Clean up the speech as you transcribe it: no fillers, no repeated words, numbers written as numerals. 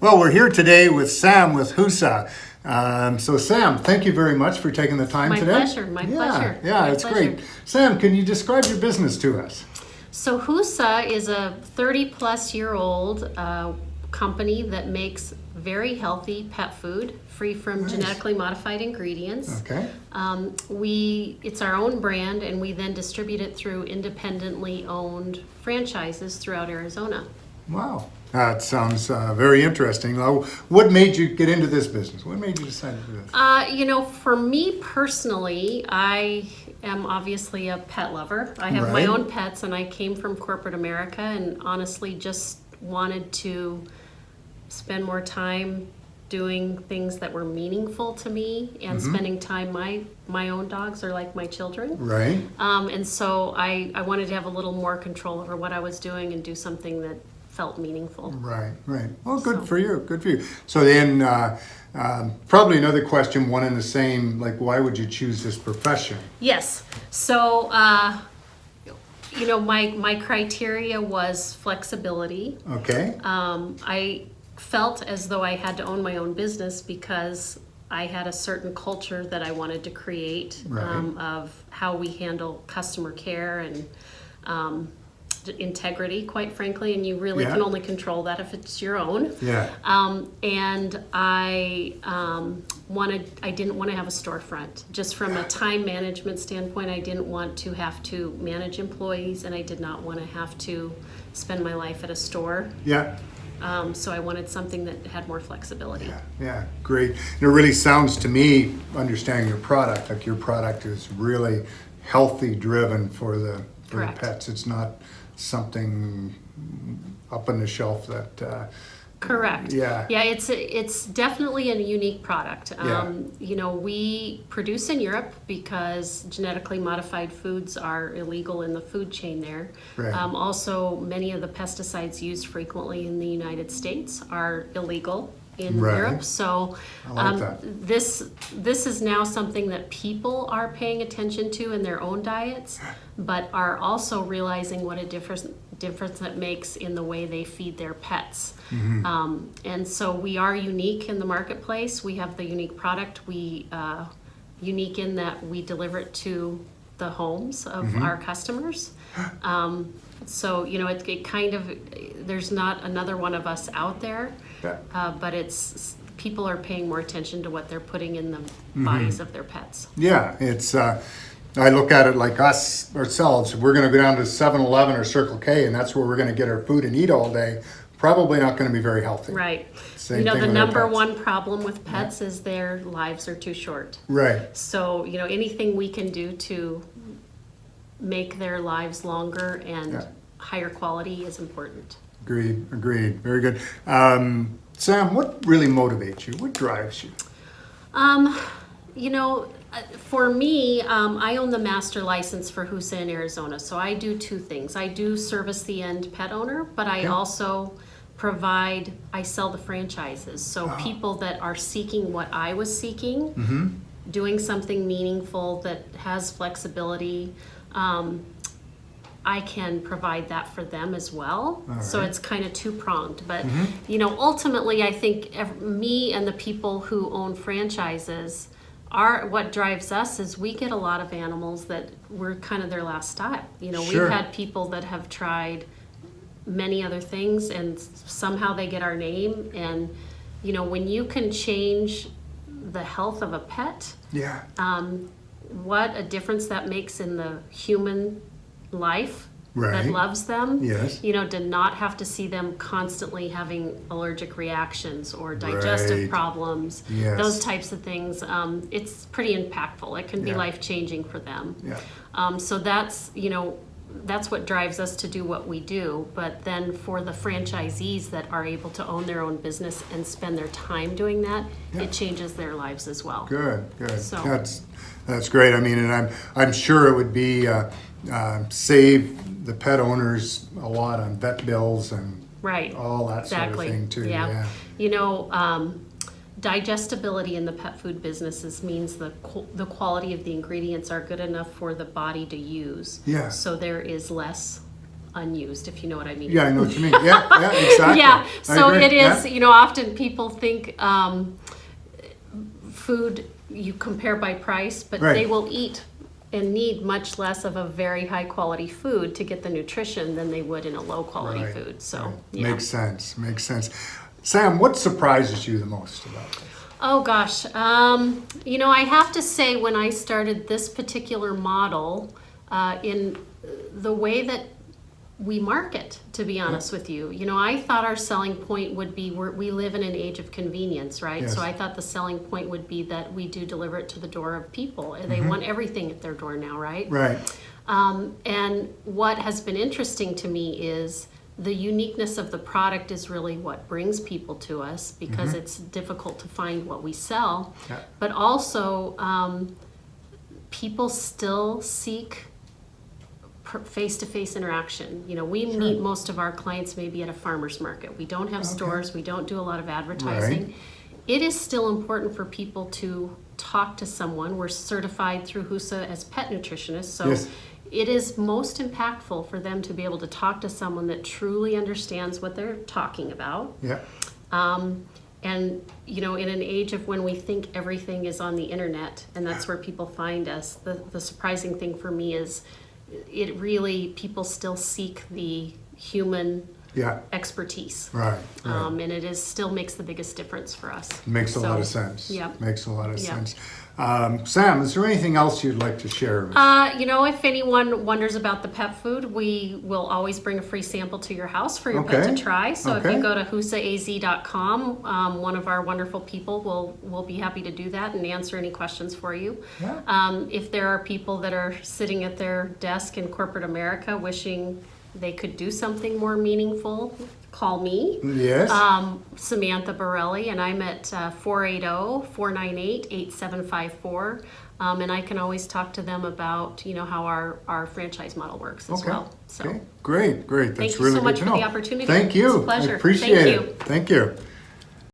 Well, we're here today with Sam with Husse. So Sam, thank you very much for taking the time today. My pleasure. Yeah, it's great. Sam, can you describe your business to us? So Husse is a 30-plus-year-old company that makes very healthy pet food, free from genetically modified ingredients. Okay. It's our own brand, and we then distribute it through independently owned franchises throughout Arizona. Wow, that sounds very interesting. What made you get into this business? What made you decide to do this? For me personally, I am obviously a pet lover. I have my own pets, and I came from corporate America and honestly just wanted to spend more time doing things that were meaningful to me and spending time. My own dogs are like my children. Right. And so I wanted to have a little more control over what I was doing and do something that felt meaningful. Right. Well, good for you. So then, probably another question, one and the same, like why would you choose this profession? Yes. So, my criteria was flexibility. Okay. I felt as though I had to own my own business because I had a certain culture that I wanted to create of how we handle customer care and integrity, quite frankly, and you really can only control that if it's your own. Yeah. And I didn't want to have a storefront. Just from a time management standpoint, I didn't want to have to manage employees, and I did not want to have to spend my life at a store. Yeah. So I wanted something that had more flexibility. Yeah, great. And it really sounds to me, understanding your product, like your product is really healthy driven for the pets. It's not something up on the shelf that Correct. Yeah, it's definitely a unique product. We produce in Europe because genetically modified foods are illegal in the food chain there. Right. Also, many of the pesticides used frequently in the United States are illegal in Europe. So this is now something that people are paying attention to in their own diets, but are also realizing what a difference it makes in the way they feed their pets. And so we are unique in the marketplace. We have the unique product. We unique in that we deliver it to the homes of our customers. So it kind of, there's not another one of us out there, but people are paying more attention to what they're putting in the bodies of their pets. Yeah, it's I look at it like ourselves. We're going to go down to 7-Eleven or Circle K, and that's where we're going to get our food and eat all day. Probably not going to be very healthy. Right. Same thing the with number one problem with pets is their lives are too short. Right. So, anything we can do to make their lives longer and higher quality is important. Agreed. Very good. Sam, what really motivates you? What drives you? For me, I own the master license for Husse in Arizona, so I do two things. I do service the end pet owner, but I also I sell the franchises. So people that are seeking what I was seeking, doing something meaningful that has flexibility, I can provide that for them as well. So it's kind of two-pronged. But, ultimately, I think me and the people who own franchises what drives us is we get a lot of animals that we're kind of their last stop. We've had people that have tried many other things and somehow they get our name. And, when you can change the health of a pet, what a difference that makes in the human life that loves them. Yes. To not have to see them constantly having allergic reactions or digestive problems, those types of things. It's pretty impactful. It can be life-changing for them. Yeah. So that's what drives us to do what we do. But then for the franchisees that are able to own their own business and spend their time doing that, it changes their lives as well. Good. So That's great. I mean, and I'm sure it would be save the pet owners a lot on vet bills and all that sort of thing too. Yeah. Digestibility in the pet food businesses means the quality of the ingredients are good enough for the body to use. Yeah. So there is less unused, if you know what I mean. Yeah, I know what you mean. Yeah, exactly. Yeah, I so agree. it is, Yeah. often people think food you compare by price, but Right. they will eat and need much less of a very high quality food to get the nutrition than they would in a low quality Right, food. So, right. yeah. Makes sense. Sam, what surprises you the most about this? Oh gosh, I have to say when I started this particular model, in the way that we market, to be honest with you, I thought our selling point would be we live in an age of convenience, right? Yes. So I thought the selling point would be that we do deliver it to the door of people, and they want everything at their door now, right? Right. And what has been interesting to me is the uniqueness of the product is really what brings people to us, because it's difficult to find what we sell. Yeah. But also, people still seek face-to-face interaction. We meet most of our clients maybe at a farmer's market. We don't have stores. We don't do a lot of advertising. Right. It is still important for people to talk to someone. We're certified through Husse as pet nutritionists, so Yes. it is most impactful for them to be able to talk to someone that truly understands what they're talking about. Yeah. And in an age of when we think everything is on the internet and that's where people find us, the surprising thing for me is people still seek the human Yeah. expertise. Right. And it still makes the biggest difference for us. Makes a lot of So, sense. Yeah. Makes a lot of Yeah. sense. Sam, is there anything else you'd like to share? If anyone wonders about the pet food, we will always bring a free sample to your house for your pet Okay. to try. So if Okay. you go to husseaz.com, one of our wonderful people will be happy to do that and answer any questions for you. Yeah. If there are people that are sitting at their desk in corporate America wishing they could do something more meaningful, call me. Yes. Samantha Borelli, and I'm at 480-498-8754. And I can always talk to them about, how our franchise model works as well. So Okay. Great. That's Thank you really so good much to for know. the opportunity. Thank you. It's a pleasure. I appreciate Thank it. you. Thank you.